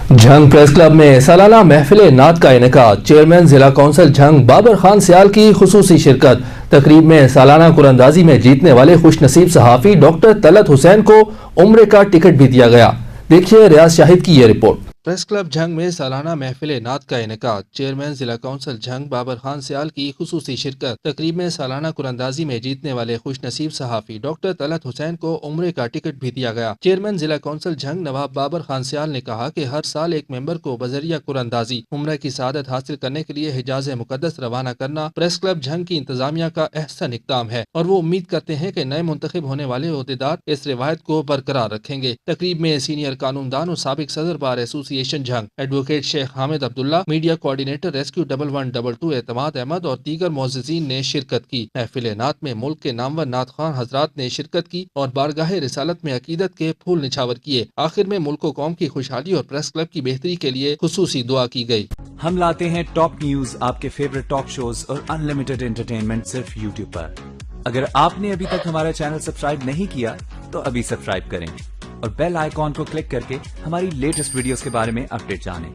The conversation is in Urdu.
جھنگ پریس کلب میں سالانہ محفل نعت کا انعقاد، چیئرمین ضلع کونسل جھنگ بابر خان سیال کی خصوصی شرکت۔ تقریب میں سالانہ قرآن اندازی میں جیتنے والے خوش نصیب صحافی ڈاکٹر طلعت حسین کو عمرے کا ٹکٹ بھی دیا گیا۔ دیکھیے ریاض شاہد کی یہ رپورٹ۔ پریس کلب جھنگ میں سالانہ محفل نعت کا انعقاد، چیئرمین ضلع کونسل جھنگ بابر خان سیال کی خصوصی شرکت۔ تقریب میں سالانہ قرآن اندازی میں جیتنے والے خوش نصیب صحافی ڈاکٹر طلعت حسین کو عمرے کا ٹکٹ بھی دیا گیا۔ چیئرمین ضلع کونسل جھنگ نواب بابر خان سیال نے کہا کہ ہر سال ایک ممبر کو بذریعہ قرآن اندازی عمرے کی سعادت حاصل کرنے کے لیے حجاز مقدس روانہ کرنا پریس کلب جھنگ کی انتظامیہ کا احسن اقدام ہے، اور وہ امید کرتے ہیں کہ نئے منتخب ہونے والے عہدیدار اس روایت کو برقرار رکھیں گے۔ تقریب میں سینئر قانون دان اور سابق صدر بار ایسوسی ایشن جھنگ ایڈوکیٹ شیخ حامد عبداللہ، میڈیا کوارڈینیٹر ریسکیو 1112 اعتماد احمد اور دیگر معززین نے شرکت کی۔ محفل نعت میں ملک کے نامور نعت خوان حضرات نے شرکت کی اور بارگاہ رسالت میں عقیدت کے پھول نچھاور کیے۔ آخر میں ملک و قوم کی خوشحالی اور پریس کلب کی بہتری کے لیے خصوصی دعا کی گئی۔ ہم لاتے ہیں ٹاپ نیوز، آپ کے فیورٹ ٹاک شوز اور انلمیٹڈ انٹرٹینمنٹ صرف یوٹیوب پر۔ اگر آپ نے ابھی تک ہمارا چینل سبسکرائب نہیں کیا تو ابھی سبسکرائب کریں اور بیل آئیکن کو کلک کر کے ہماری لیٹسٹ ویڈیوز کے بارے میں اپڈیٹ جانیں۔